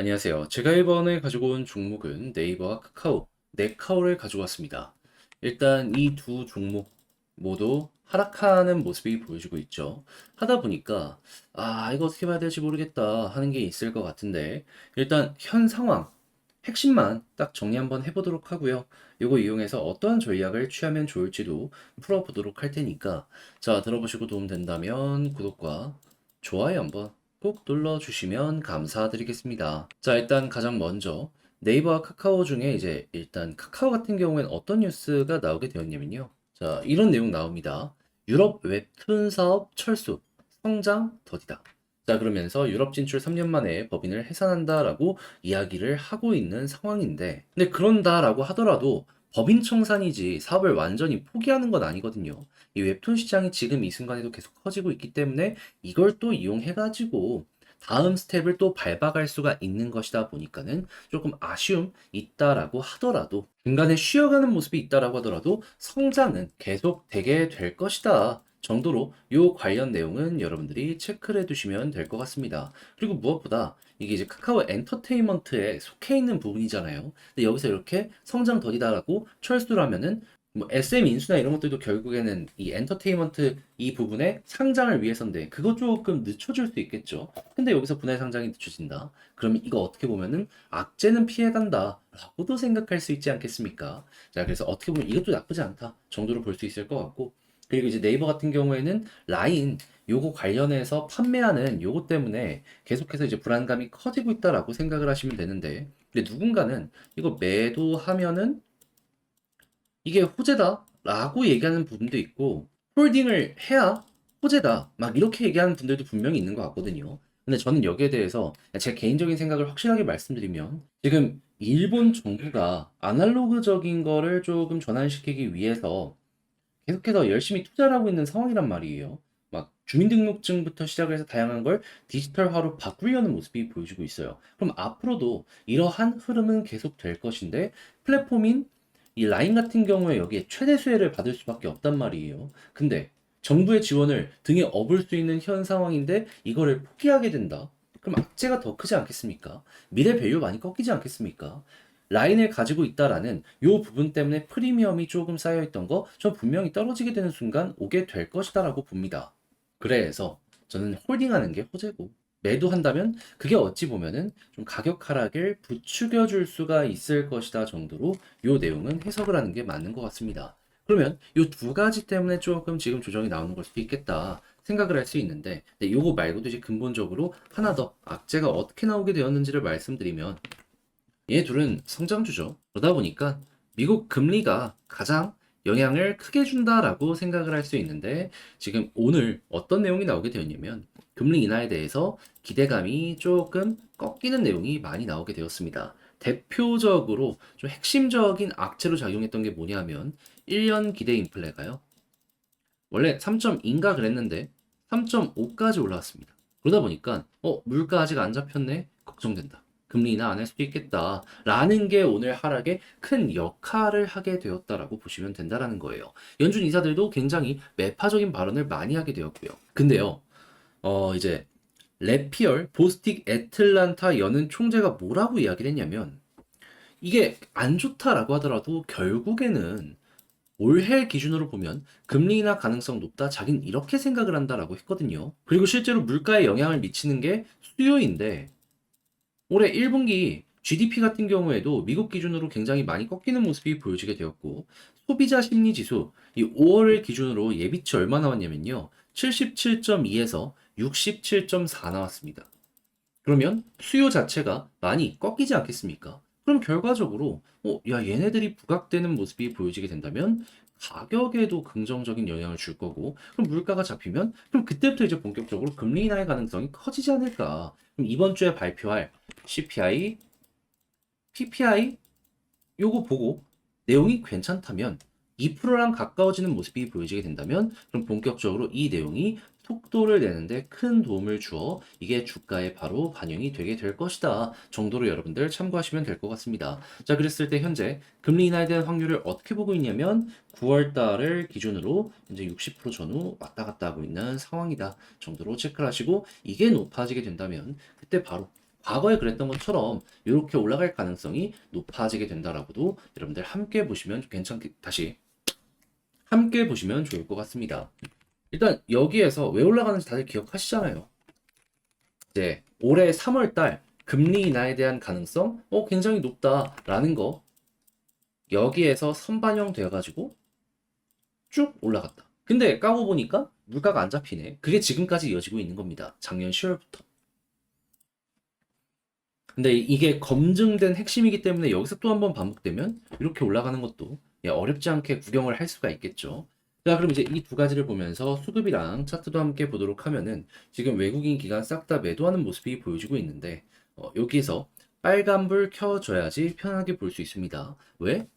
안녕하세요. 제가 이번에 가지고 온 종목은 네이버와 카카오, 네카오를 가지고 왔습니다. 일단 이 두 종목 모두 하락하는 모습이 보여지고 있죠. 하다 보니까 이거 어떻게 봐야 될지 모르겠다 하는 게 있을 것 같은데 일단 현 상황, 핵심만 딱 정리 한번 해보도록 하고요. 이거 이용해서 어떠한 전략을 취하면 좋을지도 풀어보도록 할 테니까 자, 들어보시고 도움 된다면 구독과 좋아요 한번 꼭 눌러주시면 감사드리겠습니다. 자, 일단 가장 먼저 네이버와 카카오 중에 이제 일단 카카오 같은 경우에는 어떤 뉴스가 나오게 되었냐면요. 자, 이런 내용 나옵니다. 유럽 웹툰 사업 철수, 성장 더디다. 자, 그러면서 유럽 진출 3년 만에 법인을 해산한다라고 이야기를 하고 있는 상황인데, 근데 그런다라고 하더라도 법인 청산이지 사업을 완전히 포기하는 건 아니거든요. 이 웹툰 시장이 지금 이 순간에도 계속 커지고 있기 때문에 이걸 또 이용해가지고 다음 스텝을 또 밟아갈 수가 있는 것이다 보니까는 조금 아쉬움 있다라고 하더라도 중간에 쉬어가는 모습이 있다라고 하더라도 성장은 계속 되게 될 것이다 정도로 요 관련 내용은 여러분들이 체크를 해두시면 될 것 같습니다. 그리고 무엇보다 이게 이제 카카오 엔터테인먼트에 속해 있는 부분이잖아요. 근데 여기서 이렇게 성장 더디다라고 철수를 하면은 뭐 SM 인수나 이런 것들도 결국에는 이 엔터테인먼트 이 부분의 상장을 위해서인데 그거 조금 늦춰줄 수 있겠죠. 근데 여기서 분할 상장이 늦춰진다. 그러면 이거 어떻게 보면은 악재는 피해간다 라고도 생각할 수 있지 않겠습니까? 자, 그래서 어떻게 보면 이것도 나쁘지 않다 정도로 볼 수 있을 것 같고, 그리고 이제 네이버 같은 경우에는 라인 요거 관련해서 판매하는 요거 때문에 계속해서 이제 불안감이 커지고 있다라고 생각을 하시면 되는데, 근데 누군가는 이거 매도하면은 이게 호재다라고 얘기하는 부분도 있고, 홀딩을 해야 호재다 막 이렇게 얘기하는 분들도 분명히 있는 것 같거든요. 근데 저는 여기에 대해서 제 개인적인 생각을 확실하게 말씀드리면, 지금 일본 정부가 아날로그적인 거를 조금 전환시키기 위해서 계속해서 열심히 투자를 하고 있는 상황이란 말이에요. 막 주민등록증부터 시작을 해서 다양한 걸 디지털화로 바꾸려는 모습이 보여지고 있어요. 그럼 앞으로도 이러한 흐름은 계속 될 것인데, 플랫폼인 이 라인 같은 경우에 여기에 최대 수혜를 받을 수밖에 없단 말이에요. 근데 정부의 지원을 등에 업을 수 있는 현 상황인데 이거를 포기하게 된다. 그럼 악재가 더 크지 않겠습니까? 미래 밸류 많이 꺾이지 않겠습니까? 라인을 가지고 있다라는 요 부분 때문에 프리미엄이 조금 쌓여있던 거, 저 분명히 떨어지게 되는 순간 오게 될 것이다라고 봅니다. 그래서 저는 홀딩하는 게 호재고, 매도한다면 그게 어찌 보면은 좀 가격 하락을 부추겨 줄 수가 있을 것이다 정도로 요 내용은 해석을 하는 게 맞는 것 같습니다. 그러면 요 두 가지 때문에 조금 지금 조정이 나오는 걸 수도 있겠다 생각을 할 수 있는데, 근데 요거 말고도 이제 근본적으로 하나 더 악재가 어떻게 나오게 되었는지를 말씀드리면, 얘 둘은 성장주죠. 그러다 보니까 미국 금리가 가장 영향을 크게 준다라고 생각을 할 수 있는데, 지금 오늘 어떤 내용이 나오게 되었냐면 금리 인하에 대해서 기대감이 조금 꺾이는 내용이 많이 나오게 되었습니다. 대표적으로 좀 핵심적인 악재로 작용했던 게 뭐냐면 1년 기대 인플레가요. 원래 3.2인가 그랬는데 3.5까지 올라왔습니다. 그러다 보니까 물가 아직 안 잡혔네? 걱정된다. 금리 인하 안 할 수도 있겠다. 라는 게 오늘 하락에 큰 역할을 하게 되었다라고 보시면 된다라는 거예요. 연준 이사들도 굉장히 매파적인 발언을 많이 하게 되었고요. 근데요, 이제 래피얼 보스틱 애틀란타 연은 총재가 뭐라고 이야기를 했냐면, 이게 안 좋다라고 하더라도 결국에는 올해 기준으로 보면 금리 인하 가능성 높다. 자긴 이렇게 생각을 한다라고 했거든요. 그리고 실제로 물가에 영향을 미치는 게 수요인데, 올해 1분기 GDP 같은 경우에도 미국 기준으로 굉장히 많이 꺾이는 모습이 보여지게 되었고, 소비자 심리 지수 이 5월을 기준으로 예비치 얼마 나왔냐면요. 77.2에서 67.4 나왔습니다. 그러면 수요 자체가 많이 꺾이지 않겠습니까? 그럼 결과적으로 야, 얘네들이 부각되는 모습이 보여지게 된다면 가격에도 긍정적인 영향을 줄 거고, 그럼 물가가 잡히면 그럼 그때부터 이제 본격적으로 금리 인하의 가능성이 커지지 않을까. 그럼 이번 주에 발표할 CPI, PPI 요거 보고 내용이 괜찮다면 2%랑 가까워지는 모습이 보여지게 된다면 그럼 본격적으로 이 내용이 속도를 내는데 큰 도움을 주어 이게 주가에 바로 반영이 되게 될 것이다 정도로 여러분들 참고하시면 될 것 같습니다. 자, 그랬을 때 현재 금리 인하에 대한 확률을 어떻게 보고 있냐면 9월 달을 기준으로 이제 60% 전후 왔다 갔다 하고 있는 상황이다 정도로 체크를 하시고, 이게 높아지게 된다면 그때 바로 과거에 그랬던 것처럼 이렇게 올라갈 가능성이 높아지게 된다라고도 여러분들 함께 보시면 다시 함께 보시면 좋을 것 같습니다. 일단 여기에서 왜 올라가는지 다들 기억하시잖아요. 이제 올해 3월 달 금리 인하에 대한 가능성 굉장히 높다라는 거 여기에서 선반영 되어가지고 쭉 올라갔다. 근데 까고 보니까 물가가 안 잡히네. 그게 지금까지 이어지고 있는 겁니다. 작년 10월부터. 근데 이게 검증된 핵심이기 때문에 여기서 또 한 번 반복되면 이렇게 올라가는 것도 어렵지 않게 구경을 할 수가 있겠죠. 자, 그럼 이제 이 두 가지를 보면서 수급이랑 차트도 함께 보도록 하면은 지금 외국인 기관 싹 다 매도하는 모습이 보여지고 있는데 여기서 빨간불 켜줘야지 편하게 볼 수 있습니다. 왜?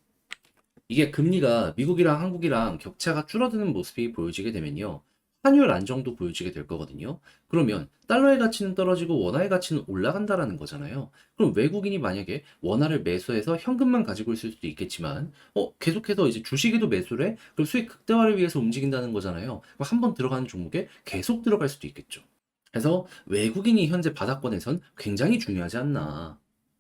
이게 금리가 미국이랑 한국이랑 격차가 줄어드는 모습이 보여지게 되면요. 환율 안정도 보여지게 될 거거든요. 그러면 달러의 가치는 떨어지고 원화의 가치는 올라간다라는 거잖아요. 그럼 외국인이 만약에 원화를 매수해서 현금만 가지고 있을 수도 있겠지만, 계속해서 이제 주식에도 매수를 해? 그럼 수익 극대화를 위해서 움직인다는 거잖아요. 그럼 한번 들어가는 종목에 계속 들어갈 수도 있겠죠. 그래서 외국인이 현재 바닥권에선 굉장히 중요하지 않나.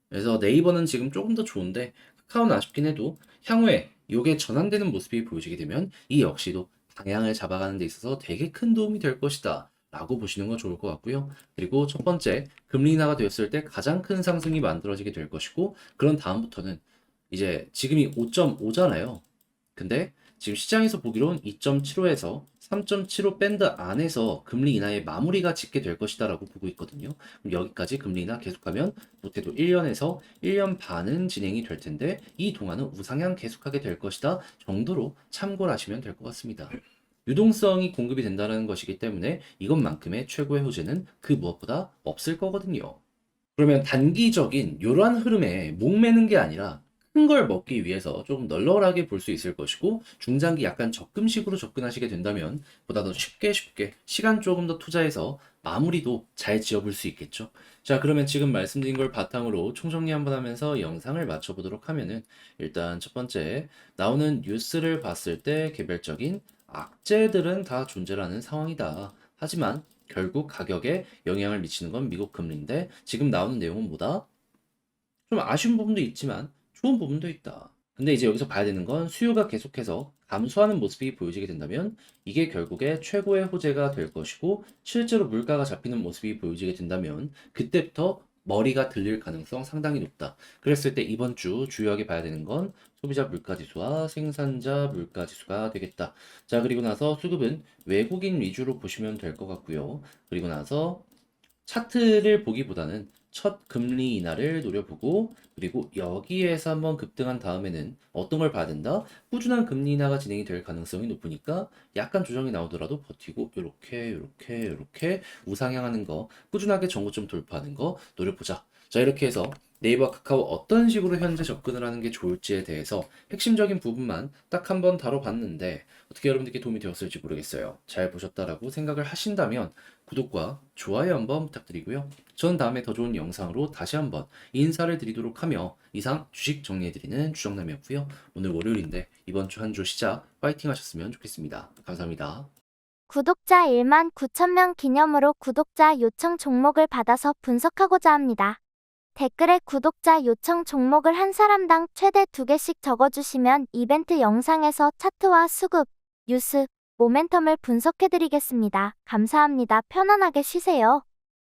그래서 네이버는 지금 조금 더 좋은데 카카오는 아쉽긴 해도 향후에 이게 전환되는 모습이 보여지게 되면 이 역시도 방향을 잡아가는 데 있어서 되게 큰 도움이 될 것이다 라고 보시는 건 좋을 것 같고요. 그리고 첫 번째 금리 인하가 되었을 때 가장 큰 상승이 만들어지게 될 것이고 그런 다음부터는 이제 지금이 5.5잖아요. 근데 지금 시장에서 보기로는 2.75에서 3.75 밴드 안에서 금리 인하의 마무리가 짓게 될 것이다라고 보고 있거든요. 그럼 여기까지 금리 인하 계속하면 못해도 1년에서 1년 반은 진행이 될 텐데 이 동안은 우상향 계속하게 될 것이다 정도로 참고를 하시면 될 것 같습니다. 유동성이 공급이 된다는 것이기 때문에 이것만큼의 최고의 호재는 그 무엇보다 없을 거거든요. 그러면 단기적인 이러한 흐름에 목매는 게 아니라 큰 걸 먹기 위해서 조금 널널하게 볼 수 있을 것이고 중장기 약간 적금식으로 접근하시게 된다면 보다 더 쉽게 시간 조금 더 투자해서 마무리도 잘 지어볼 수 있겠죠. 자, 그러면 지금 말씀드린 걸 바탕으로 총정리 한번 하면서 영상을 마쳐보도록 하면은 일단 첫 번째 나오는 뉴스를 봤을 때 개별적인 악재들은 다 존재하는 상황이다. 하지만 결국 가격에 영향을 미치는 건 미국 금리인데 지금 나오는 내용은 뭐다? 좀 아쉬운 부분도 있지만 좋은 부분도 있다. 근데 이제 여기서 봐야 되는 건 수요가 계속해서 감소하는 모습이 보여지게 된다면 이게 결국에 최고의 호재가 될 것이고 실제로 물가가 잡히는 모습이 보여지게 된다면 그때부터 머리가 들릴 가능성 상당히 높다. 그랬을 때 이번 주 주요하게 봐야 되는 건 소비자 물가지수와 생산자 물가지수가 되겠다. 자, 그리고 나서 수급은 외국인 위주로 보시면 될 것 같고요. 그리고 나서 차트를 보기보다는 첫 금리 인하를 노려보고 그리고 여기에서 한번 급등한 다음에는 어떤 걸 봐야 된다? 꾸준한 금리 인하가 진행이 될 가능성이 높으니까 약간 조정이 나오더라도 버티고 요렇게 우상향하는 거 꾸준하게 전고점 돌파하는 거 노려보자. 자, 이렇게 해서 네이버 카카오 어떤 식으로 현재 접근을 하는 게 좋을지에 대해서 핵심적인 부분만 딱 한번 다뤄봤는데 어떻게 여러분들께 도움이 되었을지 모르겠어요. 잘 보셨다라고 생각을 하신다면 구독과 좋아요 한번 부탁드리고요. 전 다음에 더 좋은 영상으로 다시 한번 인사를 드리도록 하며 이상 주식 정리해드리는 주정남이었고요. 오늘 월요일인데 이번 주 한 주 시작 파이팅 하셨으면 좋겠습니다. 감사합니다. 구독자 1만 9천 명 기념으로 구독자 요청 종목을 받아서 분석하고자 합니다. 댓글에 구독자 요청 종목을 한 사람당 최대 2개씩 적어주시면 이벤트 영상에서 차트와 수급, 뉴스, 모멘텀을 분석해드리겠습니다. 감사합니다. 편안하게 쉬세요.